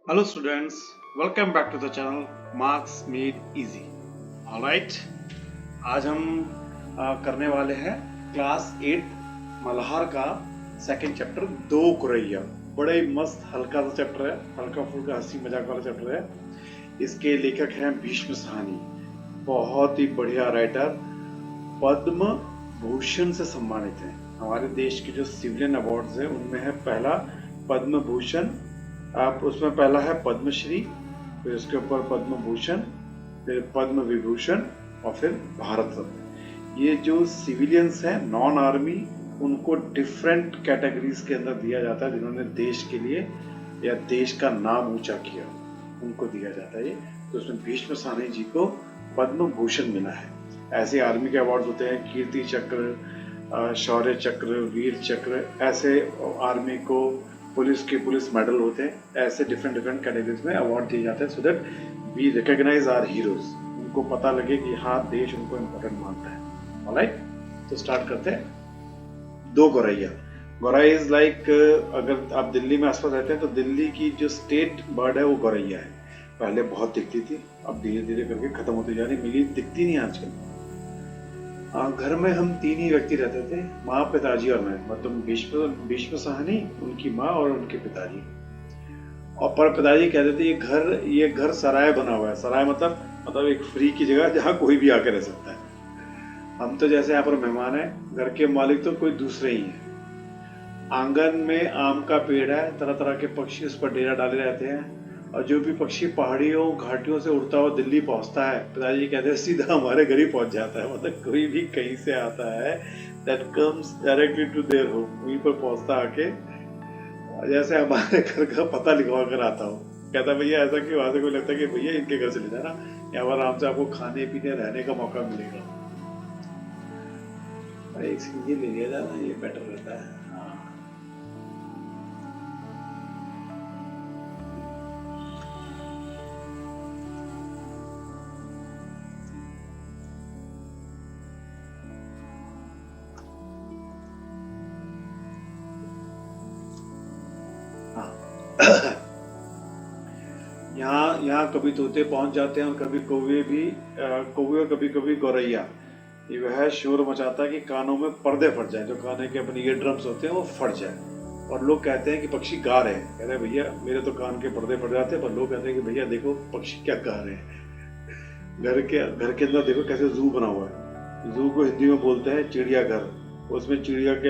Hello students, welcome back to the channel Marks Made Easy. Alright, आज हम करने वाले हैं क्लास 8 मल्हार का सेकंड चैप्टर दो कुरैया। बड़ा ही मस्त हल्का सा चैप्टर है, हल्का फुल्का हंसी मजाक वाला चैप्टर है। इसके लेखक हैं भीष्म साहनी, बहुत ही बढ़िया राइटर, पद्म भूषण से सम्मानित हैं। हमारे देश के जो सिविलियन अवार्ड्स हैं उनमें है पहला पद्म भूषण, आप उसमें पहला है पद्मश्री, फिर उसके ऊपर पद्म भूषण, फिर पद्म विभूषण और फिर भारत रत्न। ये जो सिविलियंस हैं नॉन आर्मी, उनको डिफरेंट कैटेगरीज के अंदर दिया जाता है जिन्होंने देश के लिए या देश का नाम ऊंचा किया, उनको दिया जाता है ये। तो उसमें भीष्म साहनी जी को पद्म भूषण मिला है। ऐसे आर्मी के अवार्ड होते हैं कीर्ति चक्र, शौर्य चक्र, वीर चक्र, ऐसे आर्मी को पुलिस के पुलिस मेडल होते हैं। ऐसे डिफरेंट कैटेगरीज में अवार्ड दिए जाते हैं so that we recognise our heroes, उनको पता लगे कि हाँ देश उनको इम्पोर्टेंट मानता है। ऑलराइट, तो स्टार्ट करते हैं। दो गौरैया। गौरैया इज लाइक, अगर आप दिल्ली में आसपास रहते हैं तो दिल्ली की जो स्टेट बर्ड है वो गौरैया है। पहले बहुत दिखती थी, अब धीरे धीरे करके खत्म होती जा रही, मिली दिखती नहीं आजकल। घर में हम तीन ही व्यक्ति रहते थे, माँ, पिताजी और मैं, मतलब भीष्म साहनी, उनकी माँ और उनके पिताजी। और पर पिताजी कहते थे ये घर सराय बना हुआ है। सराय मतलब एक फ्री की जगह जहाँ कोई भी आकर रह सकता है। हम तो जैसे यहाँ पर मेहमान है, घर के मालिक तो कोई दूसरे ही है। आंगन में आम का पेड़ है, तरह तरह के पक्षी उस पर डेरा डाले रहते हैं, और जो भी पक्षी पहाड़ियों घाटियों से उड़ता हुआ दिल्ली पहुंचता है, पिताजी कहते हैं सीधा हमारे घर ही पहुंच जाता है। मतलब कोई भी कहीं से आता है that comes directly to their home, वहीं पर पहुंचता आके, जैसे हमारे घर का पता लिखवा कर आता हो। कहता भैया ऐसा क्यों, वहां से कोई लगता है कि भैया इनके घर चले जाना, यहाँ पर आराम से आपको खाने पीने रहने का मौका मिलेगा। एक ये ले लिया जाना, ये बेटर रहता है। यहाँ कभी तोते पहुंच जाते हैं और कभी कौवे और कभी गौरैया। ये वह शोर मचाता है कि कानों में पर्दे फट जाए, जो काने के अपने ईयर ड्रम्स होते हैं वो फट जाए। और लोग कहते हैं कि पक्षी गा रहे हैं। कहते हैं भैया मेरे तो कान के पर्दे फट जाते हैं, पर लोग कहते हैं कि भैया देखो पक्षी क्या गा रहे हैं। घर के अंदर देखो कैसे जू बना हुआ है। जू को हिंदी में बोलते हैं चिड़ियाघर। उसमें चिड़िया के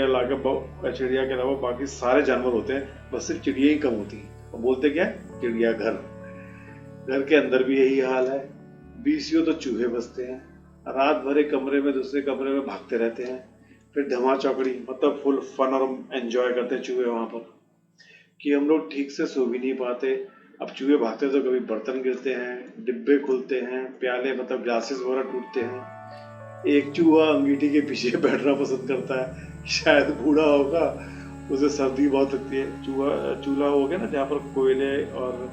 अलावा बाकी सारे जानवर होते हैं, बस सिर्फ चिड़िया ही कम होती है, और बोलते क्या है, चिड़ियाघर। घर के अंदर भी यही हाल है। बीसियों तो चूहे बसते हैं, रात भर एक कमरे में दूसरे कमरे में भागते रहते हैं। फिर धमा चौकड़ी, मतलब फुल फन और एंजॉय करते हैं चूहे वहां पर, कि हम लोग ठीक से सो भी नहीं पाते। अब चूहे भागते तो कभी बर्तन गिरते हैं, डिब्बे खुलते हैं, प्याले मतलब ग्लासेस वगैरह टूटते हैं। एक चूहा अंगीठी के पीछे बैठना पसंद करता है, शायद बूढ़ा होगा, उसे सर्दी बहुत लगती है। चूल्हा हो गया ना, जहाँ पर कोयले और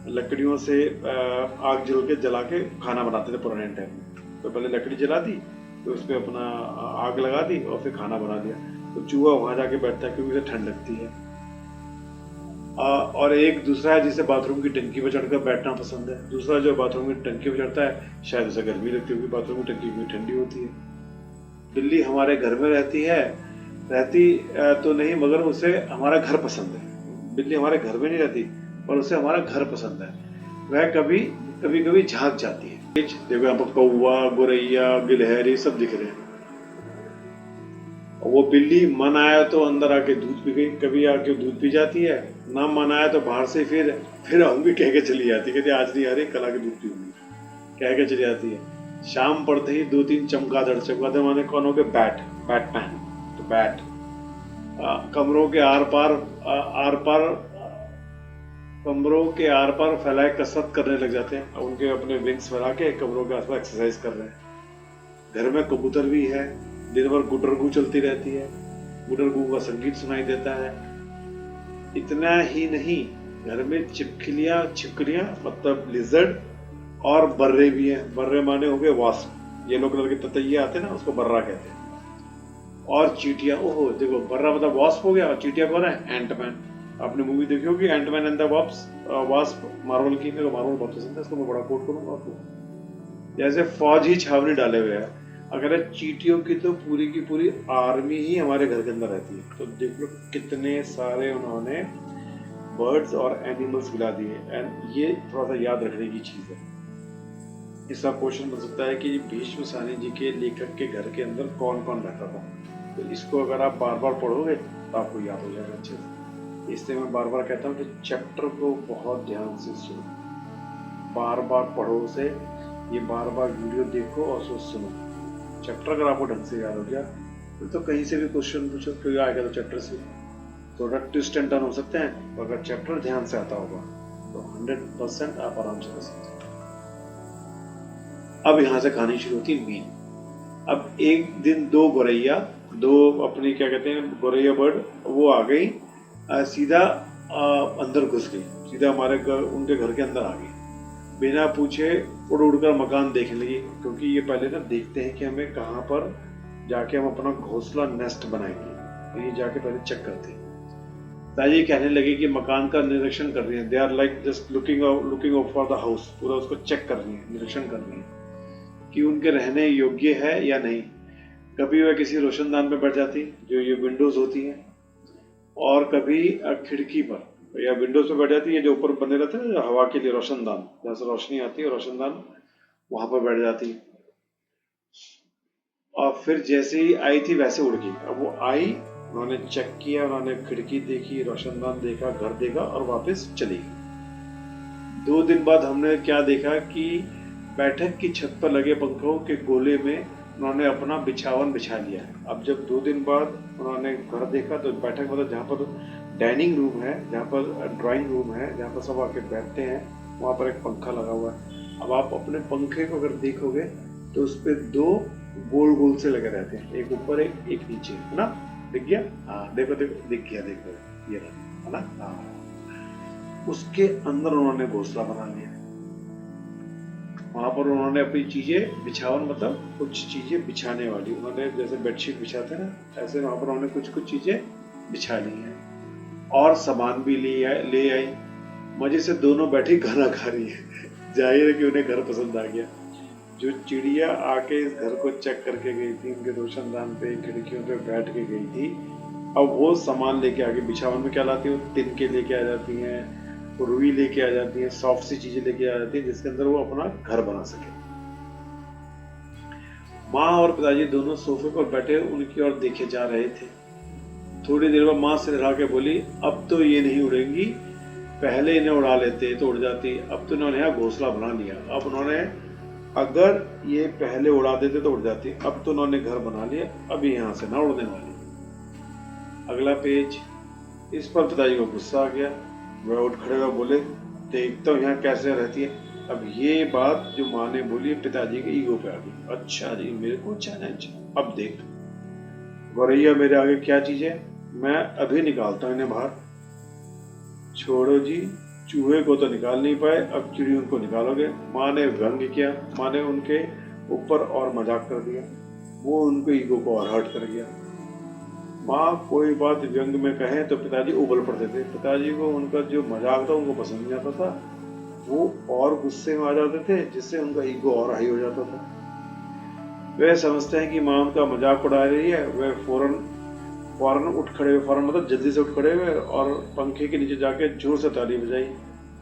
लकड़ियों से आग जला के खाना बनाते थे पुराने टाइम में। तो पहले लकड़ी जला दी, तो उस पर अपना आग लगा दी और फिर खाना बना दिया। तो चूहा वहां जाके बैठता है क्योंकि उसे ठंड लगती है। और एक दूसरा है जिसे बाथरूम की टंकी पर चढ़कर बैठना पसंद है। दूसरा जो बाथरूम की टंकी पर चढ़ता है, शायद उसे गर्मी लगती है क्योंकि बाथरूम की टंकी भी ठंडी होती है। बिल्ली हमारे घर में रहती तो नहीं, मगर उसे हमारा घर पसंद है। बिल्ली हमारे घर में नहीं रहती, और उसे हमारा घर पसंद है। वह कभी झांक जाती है। देखो यहाँ पर कौवा, गोरैया, गिलहरी सब दिख रहे हैं। वो बिल्ली मन आया तो अंदर आके दूध पी गई, कभी आके दूध पी जाती है, ना मन आया तो बाहर से फिर आऊंगी कह के चली जाती है। कहती आज नहीं आ रही, कल आके दूध पीऊंगी कह के चली जाती है। शाम पड़ते ही 2-3 चमगादड़ माने कौन हो गए, बैटमैन। तो बैट कमरों के आर पार फैलाए कसरत करने लग जाते हैं। उनके अपने विंग्स फैला के कमरों के आसपास एक्सरसाइज कर रहे हैं। घर में कबूतर भी है, दिन भर गुटरगू चलती रहती है, गुटरगू का संगीत सुनाई देता है। इतना ही नहीं, घर में छिपकलियां मतलब लिजर्ड और बर्रे भी हैं। बर्रे माने हो गए वास्प, येलो कलर के ततैये आते हैं ना, उसको बर्रा कहते हैं। और चींटियां, ओहो देखो, बर्रा मतलब वास्प हो गया, और चींटियां कौन है, एंटमैन। आपने मूवी देखी होगी Antman and the Wasp, Marvel की। मेरे को मार्वल बहुत पसंद है, इसको मैं बड़ा कोट करूंगा आपको। जैसे फौज ही छावनी डाले हुए हैं, अगर चींटियों की तो पूरी की पूरी आर्मी ही हमारे घर के अंदर रहती है। तो देख लो कितने सारे उन्होंने बर्ड्स और एनिमल्स मिला दिए। एंड ये थोड़ा सा याद रखने की चीज है। इसका क्वेश्चन बन सकता है कि भीष्म सानी जी के लेखक के घर के अंदर कौन कौन रहता था। तो इसको अगर आप बार बार पढ़ोगे तो आपको याद हो जाएगा अच्छे से। इसलिए मैं बार बार कहता हूँ कि चैप्टर को बहुत ध्यान से सुनो, बार बार पढ़ो उसे, ये बार बार वीडियो देखो और उसको सुनो। चैप्टर अगर आपको ढंग से याद हो गया तो कहीं से भी क्वेश्चन पूछो, क्यों आएगा तो चैप्टर से थोड़ा ट्विस्ट एंड टर्न हो सकते हैं। तो अगर चैप्टर ध्यान से आता होगा तो 100% आप आराम से कर सकते हैं। अब यहां से कहानी शुरू होती है मीन। अब एक दिन दो गोरैया, दो अपनी क्या कहते हैं गोरैया बर्ड, वो आ गई सीधा अंदर घुस गई, सीधा हमारे घर, उनके घर के अंदर आ गई। बिना पूछे उड़ उड़कर मकान देखने लगी, क्योंकि ये पहले ना देखते हैं कि हमें कहाँ पर जाके हम अपना घोंसला नेस्ट बनाएंगे। तो ये जाके पहले चेक करते हैं। ताजी कहने लगी कि मकान का निरीक्षण कर रही है। They are like just looking out for the house, पूरा उसको चेक कर रही है, निरीक्षण कर रही है कि उनके रहने योग्य है या नहीं। कभी वह किसी रोशनदान में बैठ जाती, जो ये विंडोज होती हैं, और कभी खिड़की पर या विंडोज पे बैठ जाती है, जो ऊपर बने रहते हैं हवा के लिए, रोशनदान, जहाँ से रोशनी आती है रोशनदान, वहां पर बैठ जाती। और फिर जैसे ही आई थी वैसे उड़ गई। अब वो आई, उन्होंने चेक किया, उन्होंने खिड़की देखी, रोशनदान देखा, घर देखा और वापस चली गई। 2 दिन बाद हमने क्या देखा कि बैठक की छत पर लगे पंखों के गोले में उन्होंने अपना बिछावन बिछा लिया। अब जब 2 दिन बाद उन्होंने घर देखा तो बैठक मतलब जहाँ पर डाइनिंग रूम है, जहाँ पर ड्राइंग रूम है, जहाँ पर सब आके बैठते हैं, वहाँ पर एक पंखा लगा हुआ है। अब आप अपने पंखे को अगर देखोगे तो उस पर 2 गोल गोल से लगे रहते हैं, एक ऊपर एक नीचे, है ना? दिख गया? हाँ देखो देखो, दिख गया, देखो ये है ना? हाँ, उसके अंदर उन्होंने घोंसला बना लिया। वहां पर उन्होंने अपनी चीजें, बिछावन मतलब कुछ चीजें बिछाने वाली, उन्होंने जैसे बेडशीट बिछाते हैं ना, ऐसे वहां पर उन्होंने कुछ कुछ चीजें बिछा ली हैं और सामान भी ले आई। मजे से दोनों बैठी खाना खा रही है। जाहिर है कि उन्हें घर पसंद आ गया। जो चिड़िया आके इस घर को चेक करके गई थी, उनके रोशनदान पे, खिड़कियों पे बैठ के गई थी, अब वो सामान लेके आगे बिछावन में क्या लाती है, वो तिनके लेके आ जाती हैं, रुई लेके आ जाती हैं, सॉफ्ट सी चीजें लेके आ जाती हैं, जिसके अंदर वो अपना घर बना सके। माँ और पिताजी दोनों सोफे पर बैठे उनकी ओर देखे जा रहे थे। थोड़ी देर बाद माँ सिर हिला के बोली, अब तो ये नहीं उड़ेंगी, पहले इन्हें उड़ा लेते तो उड़ जाती। अब तो इन्होंने यहाँ घोंसला बना लिया, अब उन्होंने, अगर ये पहले उड़ा देते तो उड़ जाती, अब तो उन्होंने घर बना लिया, अब यहाँ से ना उड़ने वाली। अगला पेज। इस पर पिताजी को गुस्सा आ गया। वह उठ खड़े हुए बोले, देखता हूँ यहाँ कैसे रहती है। अब ये बात जो माँ ने बोली पिताजी के ईगो पे आ गई। अच्छा जी, मेरे को चैलेंज, अब देख गौरैया मेरे आगे क्या चीज है, मैं अभी निकालता हूँ इन्हें बाहर। छोड़ो जी, चूहे को तो निकाल नहीं पाए, अब चिड़ियों को निकालोगे। माँ ने व्यंग किया, माँ ने उनके ऊपर और मजाक कर दिया, वो उनके ईगो को और हर्ट कर गया। माँ कोई बात व्यंग में कहे तो पिताजी उबल पड़ते थे। पिताजी को उनका जो मजाक था उनको पसंद नहीं आता था, वो और गुस्से में आ जाते थे, जिससे उनका ईगो और हाई हो जाता था। वे समझते हैं कि माँ उनका मजाक उड़ा रही है। वे फौरन फौरन उठ खड़े हुए, फौरन मतलब जल्दी से उठ खड़े हुए और पंखे के नीचे जाके जोर से ताली बजाई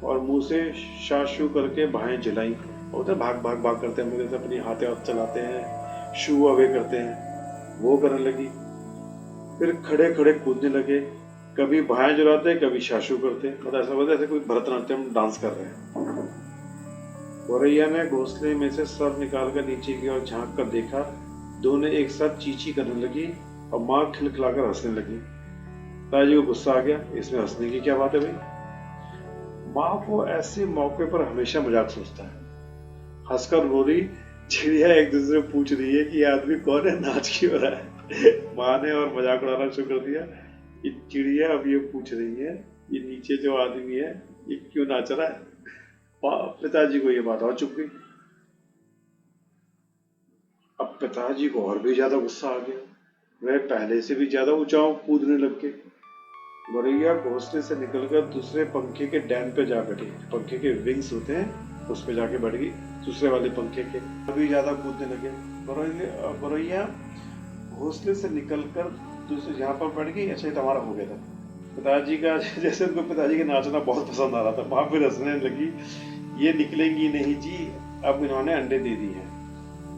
और मुंह से शाशू करके बाहें जलाई। और भाग भाग भाग करते हैं, मुझे अपनी हाथे हाथ चलाते हैं, शू अवे करते हैं, वो करने लगी। फिर खड़े खड़े कूदने लगे, कभी बाहें जलाते, कभी शाशू करते, मतलब ऐसा होता जैसे कोई भरतनाट्यम डांस कर रहे हैं। गौरैया ने घोंसले में से सर निकालकर नीचे की ओर झांक कर देखा। दोनों एक साथ चींची करने लगी और माँ खिलखिलाकर हंसने लगी। ताजी को गुस्सा आ गया, इसमें हंसने की क्या बात है भाई। माँ को ऐसे मौके पर हमेशा मजाक सोचता है। हंसकर बोली, चिड़िया एक दूसरे पूछ रही है कि ये आदमी कौन है, नाच क्यों रहा है। माँ ने और मजाक उड़ाना शुरू कर दिया कि चिड़िया अब ये पूछ रही है, ये नीचे जो आदमी है ये क्यों नाच रहा है। पिताजी को ये बात और चुप गई। अब पिताजी को और भी ज्यादा गुस्सा आ गया। वह पहले से भी ज्यादा ऊंचाई कूदने लग गए। गौरैया घोंसले से निकलकर दूसरे पंखे के डैन पे जा बैठी। पंखे के विंग्स होते हैं उस पे जाके बैठ गई, दूसरे वाले पंखे के। अभी ज्यादा कूदने लगे। गौरैया घोंसले से निकलकर दूसरे यहाँ पर बैठ गई। अच्छा, ये तो हमारा हो गया था। पिताजी का जैसे उनको पिताजी का नाचना बहुत पसंद आ रहा था, वहां फिर हंसने लगी। ये निकलेंगी नहीं जी, अब इन्होंने अंडे दे दिए हैं।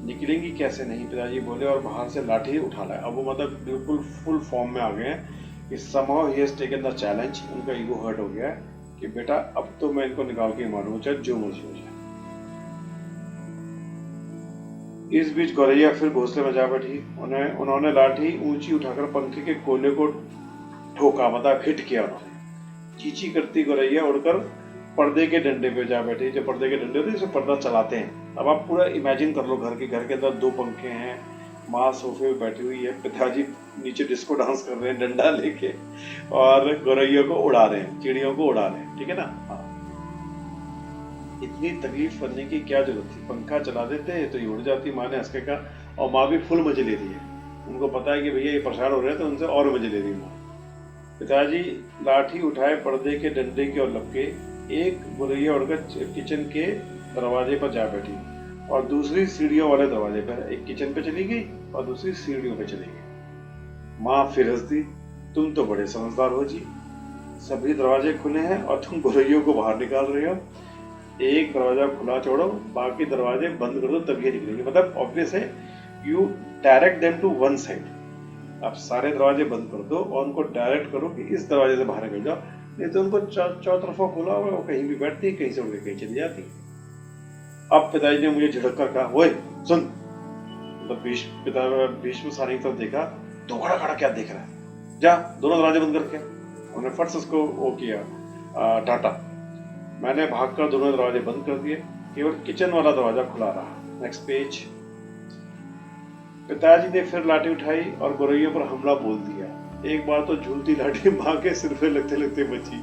निकलेंगी कैसे नहीं, पिताजी बोले और बाहर से लाठी उठा लाए। अब वो मतलब बिल्कुल फुल फॉर्म में आ गए हैं कि somehow he has taken the challenge। उनका ईगो हर्ट हो गया है कि बेटा अब तो मैं इनको निकाल के मारूंगा, चाहे जो मर्जी हो जाए। इस बीच गौरैया फिर घोंसले में जा बैठी। उन्होंने लाठी ऊंची उठाकर पंखे के कोले को ठोका, मतलब हिट किया उन्होंने। चींची करती गौरैया उड़कर पर्दे के डंडे पे जा बैठी। जो पर्दे के डंडे होते हैं इसमें पर्दा चलाते हैं। अब आप पूरा इमेजिन कर लो, घर के अंदर दो पंखे हैं, माँ सोफे पे बैठी हुई है, पिताजी नीचे डिस्को डांस कर रहे हैं डंडा लेके, और गौरैया को उड़ा रहे हैं, चिड़ियों को उड़ा रहे हैं। ठीक है ना? हाँ, इतनी तकलीफ करने की क्या जरूरत थी, पंखा चला देते तो ये उड़ जाती। माँ ने हंस के कहा, और माँ भी फुल मजे ले रही है। उनको पता है कि भैया ये परेशान हो रहे हैं तो उनसे और मजे ले रही है माँ। पिताजी लाठी उठाए पर्दे के डंडे की ओर लपके। एक गौरैया उड़कर किचन के दरवाजे पर जा बैठी और दूसरी सीढ़ियों वाले दरवाजे पर। एक किचन पे चली गई और दूसरी सीढ़ियों पे चली गई। माँ फिर हंस दी, तुम तो बड़े समझदार हो जी, सभी दरवाजे खुले हैं और तुम गौरैयों को बाहर निकाल रहे हो। एक दरवाजा खुला छोड़ो, बाकी दरवाजे बंद कर दो, तभी निकलेंगे। मतलब ऑब्वियस है, you direct them to one side. आप सारे दरवाजे बंद कर दो और उनको डायरेक्ट करो कि इस दरवाजे से बाहर निकल जाओ, नहीं तो उनको चौतरफा खुला हुआ, वो कहीं भी बैठती, कहीं से उड़ के कहीं चली जाती। अब पिताजी ने मुझे झिड़क कर कहा, ओए सुन। मतलब भीष्म सानी की तरफ देखा, तो खड़ा खड़ा क्या देख रहा है, जा दोनों दरवाजे बंद करके। उन्होंने फट से उसको वो किया, टाटा। मैंने भागकर दोनों दरवाजे बंद कर दिए, केवल किचन वाला दरवाजा खुला रहा। Next page. पिताजी ने फिर लाठी उठाई और गौरैया पर हमला बोल दिया। एक बार तो झूलती लाठी माँ के सिर पे लगते लगते बची।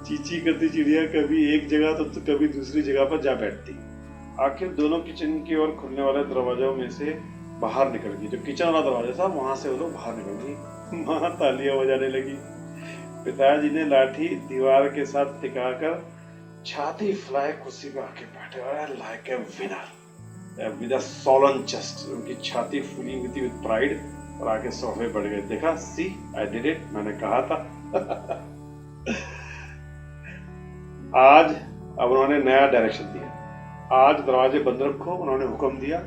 चींची करती चिड़िया कभी एक जगह तो कभी दूसरी जगह पर जा बैठती। आखिर दोनों किचन की ओर खुलने वाले दरवाजों में से बाहर निकल गई। जो किचन वाला दरवाजा था वहां से वो लोग बाहर निकल गई। माँ तालियां बजाने लगी। पिताजी ने लाठी दीवार के साथ टिकाकर छाती फैलाए कुर्सी पर आके बैठे, like a winner with a Solan chest. उनकी छाती फूली हुई थी विद प्राइड, और आके सोफे बढ़ गए। देखा, सी आई डिड इट, मैंने कहा था। आज अब उन्होंने नया डायरेक्शन दिया। आज दरवाजे बंद रखो, उन्होंने हुक्म दिया।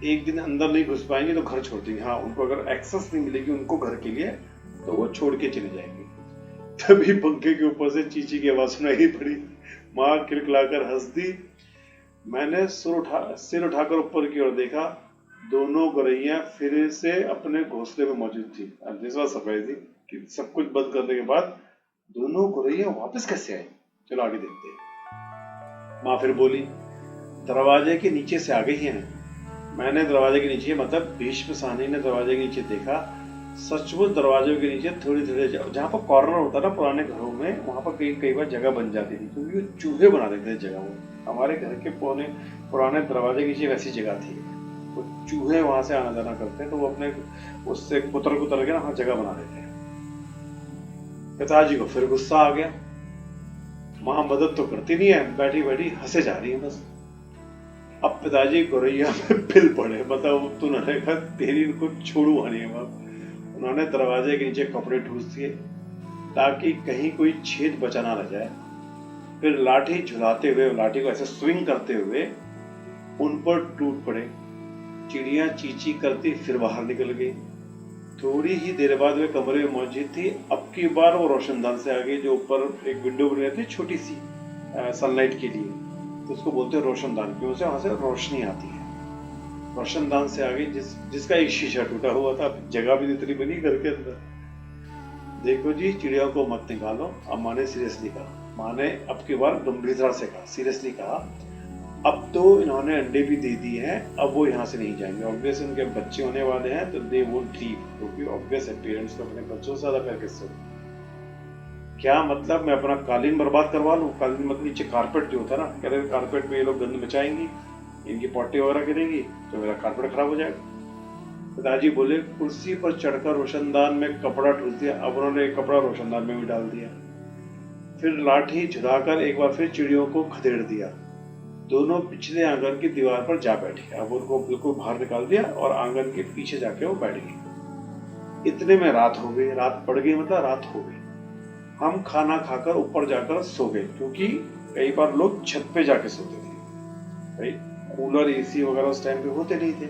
एक दिन अंदर नहीं घुस पाएंगे तो घर छोड़ देंगे। हाँ, उनको अगर एक्सेस नहीं मिलेगी उनको घर के लिए, तो वो छोड़ के चले जाएंगे। तभी पंखे के ऊपर से चींची की आवाज सुनाई पड़ी। माँ खिलखिलाकर हंस दी। मैंने सिर उठाकर ऊपर की ओर देखा। दोनों गौरैया फिर से अपने घोंसले में मौजूद थी। अब दिस वाज सरप्राइजिंग कि सब कुछ बंद करने के बाद दोनों गौरैया वापस कैसे आई। चलो आगे देखते हैं। माँ फिर बोली, दरवाजे के नीचे से आ गई हैं। मैंने दरवाजे के नीचे, मतलब भीष्म साहनी ने दरवाजे के नीचे देखा। सचमुच दरवाजों के नीचे थोड़ी थोड़ी जहाँ पर कॉर्नर होता ना पुराने घरों में, वहां पर कई बार जगह बन जाती थी, क्योंकि वो चूहे बना देते थे जगह में। हमारे घर के पुराने दरवाजे के नीचे वैसी जगह थी, वो चूहे वहां से आना जाना करते हैं, तो वो अपने उससे कुतर के ना वहां जगह बना देते हैं। पिताजी को फिर गुस्सा आ गया। माँ मदद तो करती नहीं है, बैठी बैठी हंसे जा रही है बस। अब पिताजी गौरैया में पिल पड़े। मतलब उन्होंने कहा, तेरी इनको छोड़ू नहीं है। उन्होंने दरवाजे के नीचे कपड़े ठूस दिए ताकि कहीं कोई छेद बचा ना रह जाए। फिर लाठी झुलाते हुए, लाठी को ऐसे स्विंग करते हुए उन पर टूट पड़े। चिड़िया चींची करती फिर बाहर निकल गई। थोड़ी ही देर बाद वे कमरे में मौजूद थी। अब की बार वो रोशनदान से आ गई, जो ऊपर एक विंडो बनी रहती है छोटी सी सनलाइट के लिए, तो उसको बोलते हैं रोशनदान, क्यों से वहां से रोशनी आती है। रोशनदान से आ गई, जिसका एक शीशा टूटा हुआ था। जगह भी इतनी बनी घर के अंदर। देखो जी, चिड़िया को मत निकालो। अब माँ ने सीरियसली कहा। माँ ने अब की बार गंभीरता से कहा, सीरियसली कहा, अब तो इन्होंने अंडे भी दे दिए हैं, अब वो यहाँ से नहीं जाएंगे। ऑब्वियस उनके बच्चे होने वाले हैं, तो दे वोंट लीव, क्योंकि ऑब्वियस है पेरेंट्स को अपने बच्चों से ज्यादा प्यार किससे। क्या मतलब, मैं अपना कालीन बर्बाद करवा लूं? कालीन मतलब नीचे कारपेट जो होता है ना, कह रहे कारपेट पे ये लोग गंद मचाएंगी, इनकी पॉटी वगैरह गिरेगी तो मेरा कारपेट खराब हो जाएगा। पिताजी बोले, कुर्सी पर चढ़कर रोशनदान में कपड़ा ठूस दिया। अब उन्होंने एक कपड़ा रोशनदान में भी डाल दिया। फिर लाठी झुलाकर एक बार फिर चिड़ियों को खदेड़ दिया। दोनों पिछले आंगन की दीवार पर जा बैठे। अब उनको बिल्कुल बाहर निकाल दिया और आंगन के पीछे जाके वो बैठ गई। इतने में रात हो गई। रात पड़ गई मतलब रात हो गई। हम खाना खाकर ऊपर जाकर सो गए, क्योंकि कई बार लोग छत पे जाके सोते थे भाई। कूलर एसी वगैरह उस टाइम पे होते नहीं थे।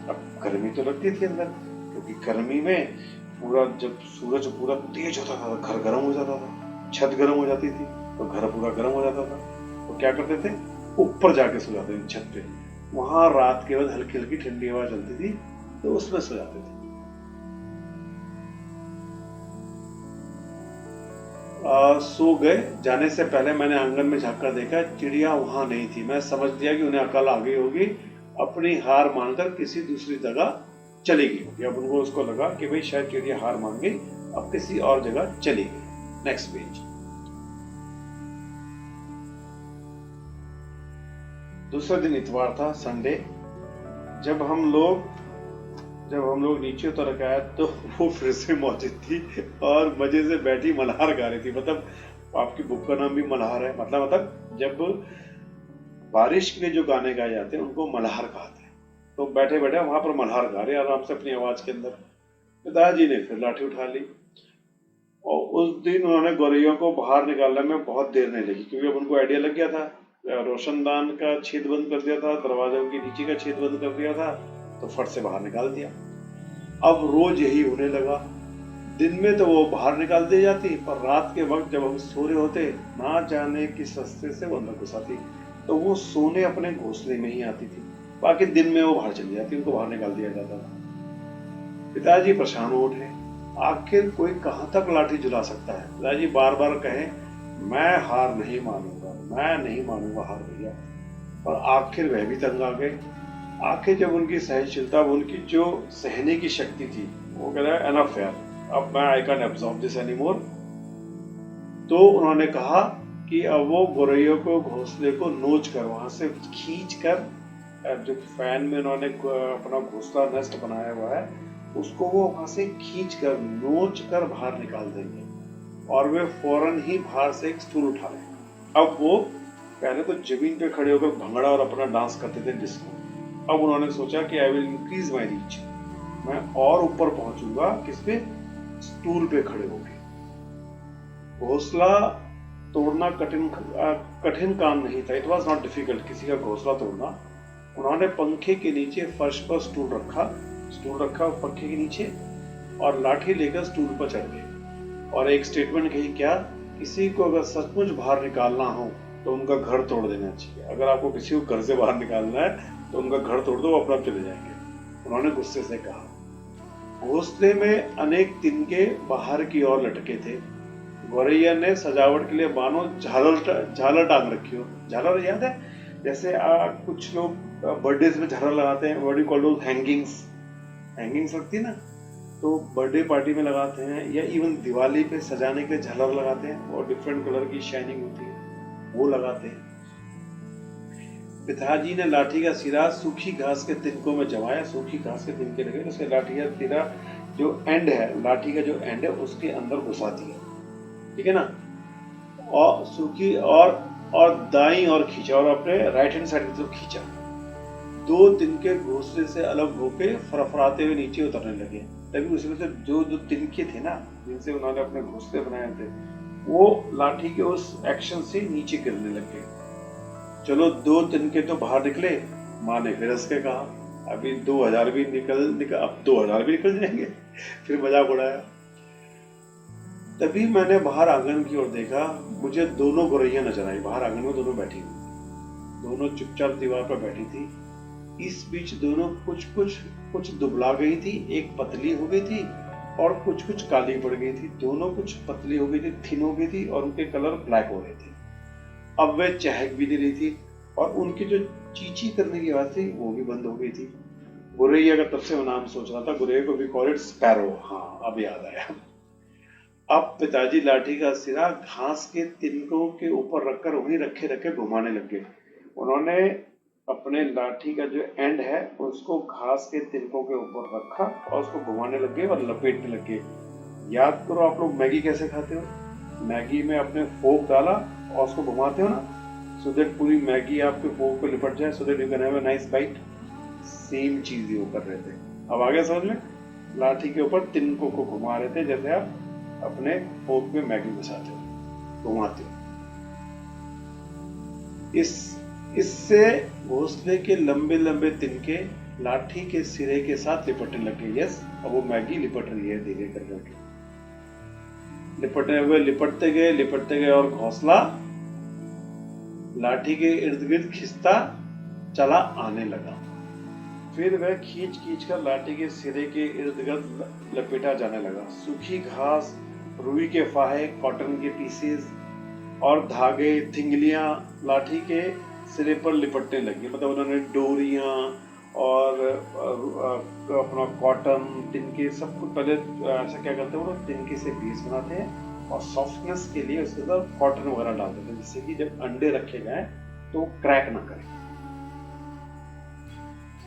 अब गर्मी तो लगती थी अंदर, क्योंकि गर्मी में पूरा जब सूरज पूरा तेज होता था घर गर्म हो जाता था, छत गर्म हो जाती थी तो घर पूरा गर्म हो जाता था। तो क्या करते थे, ऊपर जाके सो जाते थे छत पे। वहां रात के बाद हल्की हल्की ठंडी हवा चलती थी तो उसमें सो जाते थे। सो गए। जाने से पहले मैंने आंगन में झांककर देखा, चिड़िया वहां नहीं थी। मैं समझ लिया कि उन्हें अकल आ गई होगी, अपनी हार मानकर किसी दूसरी जगह चली गई होगी। अब उनको उसको लगा कि भाई शायद चिड़िया हार मान गई, अब किसी और जगह चली गई। Next page. दूसरा दिन इतवार था, संडे। जब हम लोग नीचे उतर के आए तो वो फिर से मौजूद थी और मजे से बैठी मल्हार गा रही थी। मतलब आपकी बुक का नाम भी मल्हार है। मतलब जब बारिश के लिए जो गाने गाए जाते हैं उनको मल्हार कहते हैं। तो बैठे बैठे वहां पर मल्हार गा रहे आराम से अपनी आवाज के अंदर। पिताजी ने फिर लाठी उठा ली और उस दिन उन्होंने गौरैया को बाहर निकालने में बहुत देर नहीं लगी, क्योंकि अब उनको आइडिया लग गया था। रोशनदान का छेद बंद कर दिया था, दरवाजों के नीचे का छेद बंद कर दिया था, तो फट से बाहर निकाल दिया। अब रोज यही होने लगा। दिन में तो वो बाहर निकाल दी जाती, पर रात के वक्त जब हम सो रहे होते, ना जाने किस रास्ते से वो अंदर घुस आती, तो वो सोने अपने घोंसले में ही आती थी। बाकी दिन में वो बाहर चली जाती, उनको बाहर निकाल दिया जाता था। पिताजी परेशान हो उठे। आखिर कोई कहां तक लाठी झुला सकता है। पिताजी बार बार कहे, मैं हार नहीं मानूंगा, मैं नहीं मानूंगा हार भैया। और आखिर वह भी तंग आ गए। आखिर जब उनकी सहनशीलता, उनकी जो सहने की शक्ति थी, वो कह रहा है एनफ यार, अब मैं I can absorb this anymore. तो उन्होंने कहा कि अब वो गौरैया को घोंसले को नोच कर, वहां से खींच कर, जो फैन में उन्होंने अपना घोंसला नेस्ट बनाया हुआ है, उसको वो वहां से खींच कर नोच कर बाहर निकाल देंगे। और वे फौरन ही बाहर से एक स्टूल उठा लें। अब वो पहले तो जमीन पे खड़े होकर भंगड़ा और अपना डांस करते थे डिस्को। अब उन्होंने सोचा कि I will increase my reach, मैं और ऊपर पहुंचूंगा। किस पे? स्टूल पे खड़े होके। घोंसला तोड़ना कठिन काम नहीं था। इट वॉज नॉट डिफिकल्ट किसी का घोंसला तोड़ना। उन्होंने पंखे के नीचे फर्श पर स्टूल रखा पंखे के नीचे, और लाठी लेकर स्टूल पर चढ़ गए और एक स्टेटमेंट कही, क्या किसी को अगर सचमुच बाहर निकालना हो तो उनका घर तोड़ देना चाहिए। अगर आपको किसी को घर से बाहर निकालना है तो उनका घर तोड़ दो, वो अपना चले जाएंगे। उन्होंने गुस्से से कहा। घोंसले में अनेक तिनके बाहर की ओर लटके थे। गौरैया ने सजावट के लिए मानो झालर टांग रखी हो। झालर याद है, जैसे कुछ लोग बर्थडे में झालर लगाते हैं, what do call those, hangings लगती है ना, तो बर्थडे पार्टी में लगाते हैं, या इवन दिवाली पे सजाने के लिए झालर लगाते हैं और डिफरेंट कलर की शाइनिंग होती है, वो लगाते हैं। पिताजी ने लाठी का सिरा सूखी घास के तिनकों में जमाया। सूखी घास के तिनके लगे, उसके लाठी का सिरा जो एंड है, लाठी का जो एंड है उसके अंदर घुसा दिया, ठीक है ना, और सूखी और दाई और खींचा, और अपने राइट हैंड साइड की तरफ खींचा। दो तिनके घोंसले से अलग होकर फरफराते हुए नीचे उतरने लगे। तभी उसमें से जो तिनके थे ना, जिनसे उन्होंने अपने घोंसले बनाए थे, वो लाठी के उस एक्शन से नीचे गिरने लगे। चलो, दो तिनके तो बाहर निकले। माँ ने फिर हंस के कहा, अभी 2000 भी निकल अब 2000 भी निकल जाएंगे। फिर मजाक उड़ाया। तभी मैंने बाहर आंगन की ओर देखा। मुझे दोनों गौरैया नजर आई। बाहर आंगन में दोनों बैठी हुई, दोनों चुपचाप दीवार पर बैठी थी। इस बीच दोनों कुछ दुबला गई थी, एक पतली हो गई थी और कुछ काली पड़ गई थी। दोनों कुछ पतली हो गई थी, थिन हो गई थी, और उनके कलर ब्लैक हो रहे थे। अब वे चहक भी नहीं रही थी और उनकी जो चींची करने की आवाज थी वो भी बंद हो गई थी। गौरैया का तब से वो नाम सोच रहा था। गौरैया को भी कॉल इट स्पैरो। हाँ, अब याद आया। अब पिताजी लाठी का सिरा घास के तिनकों के ऊपर रखकर उन्हीं रखे रखे घुमाने लग गए। उन्होंने अपने लाठी का जो एंड है उसको घास के तिनकों के ऊपर रखा और उसको घुमाने लग गए और लपेटने लग गए। याद करो आप लोग मैगी कैसे खाते हो? मैगी में अपने फोक डाला और उसको घुमाते हो ना, सो दैट पूरी मैगी आपके फोक पे लिपट जाए, so that you can have a nice bite. Same चीज ये वो कर रहे थे। अब आगे समझ में? लाठी के ऊपर तिनकों को घुमा रहे थे जैसे आप अपने फोक में मैगी घुसाते हो, घुमाते हो। इससे घोंसले के लंबे लंबे तिनके लाठी के सिरे के साथ लिपटने लगे। यस, अब वो मैगी लिपट रही है धीरे करके, लिपटते गए और घोंसला लाठी के इर्द गिर्द खिंचता चला आने लगा। फिर वह खींच खींच कर लाठी के सिरे के इर्द गिर्द लपेटा जाने लगा। सूखी घास, रुई के फाहे, कॉटन के पीसेस और धागे, थिंगलियां लाठी के सिरे पर लिपटने लगी। मतलब उन्होंने डोरियां और अपना कॉटन, तिनके, सब कुछ पहले ऐसा क्या करते हैं वो लोग, तिनके से बेस बनाते हैं और सॉफ्टनेस के लिए उसके अंदर कॉटन वगैरह डाल देते हैं, जिससे कि जब अंडे रखे जाए तो क्रैक ना करें।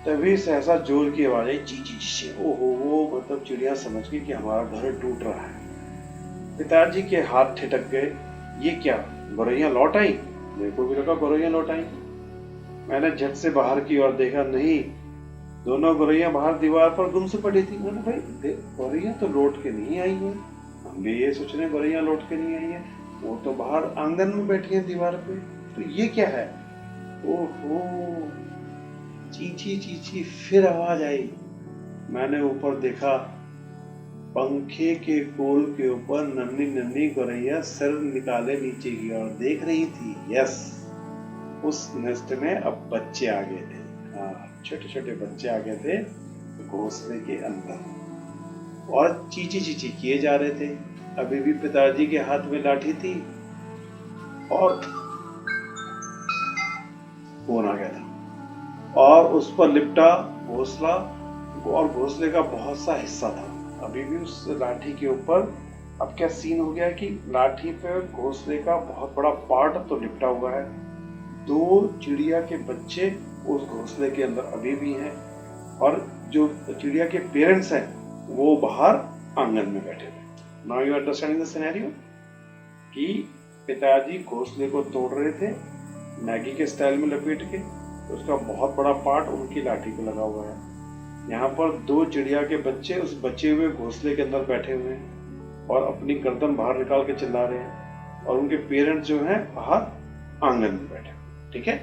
तभी सहसा जोर की आवाज आई, ची ची ची। ओहो, वो मतलब चिड़िया समझ गई कि हमारा घर टूट रहा है। पिताजी के हाथ ठिठक गए। ये क्या, गौरैया लौट आई? मेरे को भी लगा गौरैया लौट आई। मैंने झट से बाहर की ओर देखा, नहीं, दोनों गौरैया बाहर दीवार पर गुम से पड़ी थी। मैंने भाई गौरैया तो लौट के नहीं आई है, हम भी ये सोच रहे गौरैया लौट के नहीं आई है, वो तो बाहर आंगन में बैठी है दीवार पे, तो ये क्या है? ओहो, चींची चींची फिर आवाज आई। मैंने ऊपर देखा, पंखे के कोल के ऊपर नन्ही नन्ही गौरैया सिर निकाले नीचे की ओर देख रही थी। यस, उस नेस्ट में अब बच्चे आ गए थे। हाँ, छोटे छोटे बच्चे आ गए थे घोंसले के अंदर और चींची चींची किए जा रहे थे। अभी भी पिताजी के हाथ में लाठी थी और फोन आ गया था और उस पर लिपटा घोंसला और घोंसले का बहुत सा हिस्सा था। अभी भी उस लाठी के ऊपर अब क्या सीन हो गया है कि लाठी पे घोंसले का बहुत बड़ा पार्ट तो लिपटा हुआ है। दो चिड़िया के बच्चे उस घोंसले के अंदर अभी भी हैं और जो चिड़िया के पेरेंट्स हैं वो बाहर आंगन में बैठे हुए। Now you understanding the scenario कि पिताजी घोंसले को तोड़ रहे थे मैगी के स्टाइल में लपेट के, तो उसका बहुत बड़ा पार्ट उनकी लाठी को लगा हुआ है। यहाँ पर दो चिड़िया के बच्चे उस बचे हुए घोंसले के अंदर बैठे हुए हैं और अपनी गर्दन बाहर निकाल के चिल्ला रहे हैं और उनके पेरेंट्स जो हैं बाहर आंगन में बैठे। ठीक है,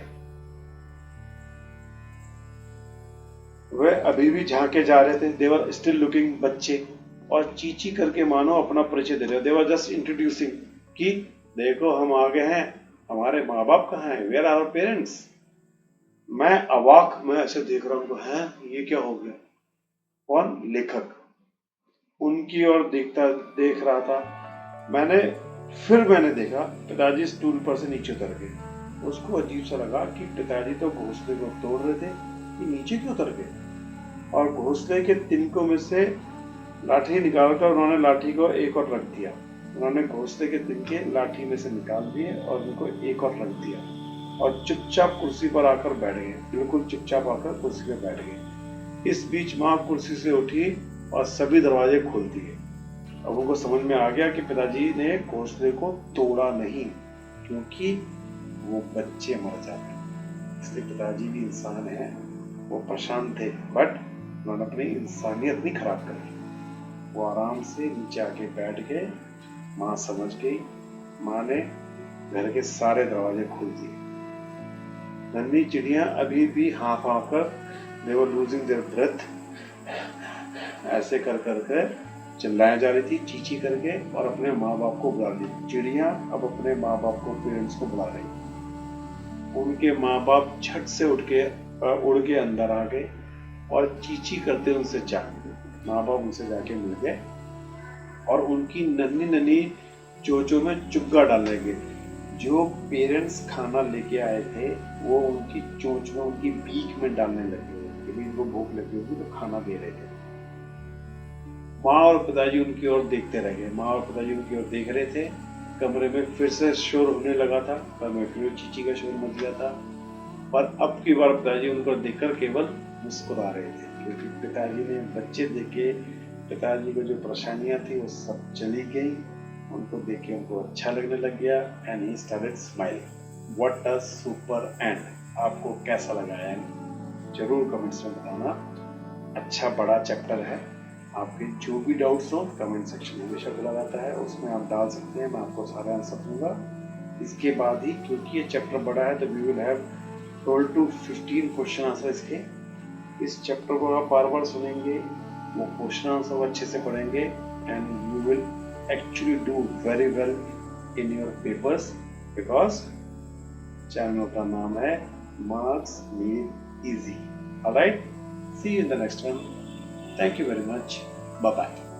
वे अभी भी झांके जा रहे थे। दे वर स्टिल लुकिंग, बच्चे, और चींची करके मानो अपना परिचय दे रहे। दे वर जस्ट इंट्रोड्यूसिंग कि देखो हम आ गए हैं, हमारे माँ बाप कहाँ हैं, वेयर आवर पेरेंट्स। मैं अवाक, मैं ऐसे देख रहा हूँ, हैं ये क्या हो गया। कौन? लेखक उनकी ओर देख रहा था। मैंने देखा पिताजी स्टूल पर से नीचे उतर गए। उसको अजीब सा लगा कि पिताजी तो घोंसले को तोड़ रहे थे, ये नीचे क्यों उतर गए। और घोंसले के तिनकों में से लाठी निकालकर उन्होंने लाठी को एक और रख दिया। उन्होंने घोंसले के तिनके लाठी में से निकाल दिए और उनको एक और रख दिया और चुपचाप कुर्सी पर आकर बैठ गए। बिल्कुल चुपचाप आकर कुर्सी पर बैठ गए। इस बीच माँ कुर्सी से उठी और सभी दरवाजे खोल दिए। अब उनको समझ में आ गया कि पिताजी ने घोंसले को तोड़ा नहीं, क्योंकि वो बच्चे मर जाते, इसलिए पिताजी भी इंसान है, वो परेशान थे, बट उन्होंने अपनी इंसानियत नहीं खराब करी। वो आराम से नीचे आके बैठ गए। माँ समझ गई। माँ ने घर के सारे दरवाजे खोल दिए। नन्ही चिड़िया अभी भी हाँफ हाँफ कर, they were losing their breath, ऐसे कर चिल्लाए जा रही थी चींची करके और अपने माँ बाप को बुला रही। चिड़िया अब अपने माँ बाप को, पेरेंट्स को बुला रही। उनके माँ बाप झट से उड़ के अंदर आ गए और चींची करते उनसे माँ बाप उनसे जाके मिल गए और उनकी नन्ही नन्ही चोंचों में चुग्गा डालने लगे। जो पेरेंट्स खाना लेके आए थे वो उनकी चोंच में, उनकी बीक में डालने लगे कि भी इनको भूख लगी होगी तो खाना दे रहे थे। माँ और पिताजी उनकी ओर देखते रह गए। माँ और पिताजी उनकी ओर देख रहे थे। कमरे में फिर से शोर होने लगा था। कमरे में फिर चींची का शोर मच गया था। पर अब की बार पिताजी उनको देखकर केवल मुस्कुरा रहे थे, क्योंकि पिताजी ने बच्चे देखे, पिताजी को जो परेशानियां थी वो सब चली गई, उनको देख के उनको अच्छा लगने लग गया। And he started smiling. What a super and. आपको कैसा लगा एंड जरूर कमेंट्स में बताना। अच्छा बड़ा चैप्टर है, आपके जो भी डाउट्स हो कमेंट सेक्शन में हमेशा खुला रहता है, उसमें आप डाल सकते हैं, मैं आपको सारे आंसर दूंगा। इसके बाद ही, क्योंकि ये चैप्टर बड़ा है, तो we will have 12 to 15 question answer इसके। इस चैप्टर को आप बार बार सुनेंगे, वो क्वेश्चन आंसर अच्छे से पढ़ेंगे, and you will actually do very well in your papers, because channel का नाम है Marks Made Easy. Alright, see you in the next one. Thank you very much, bye bye.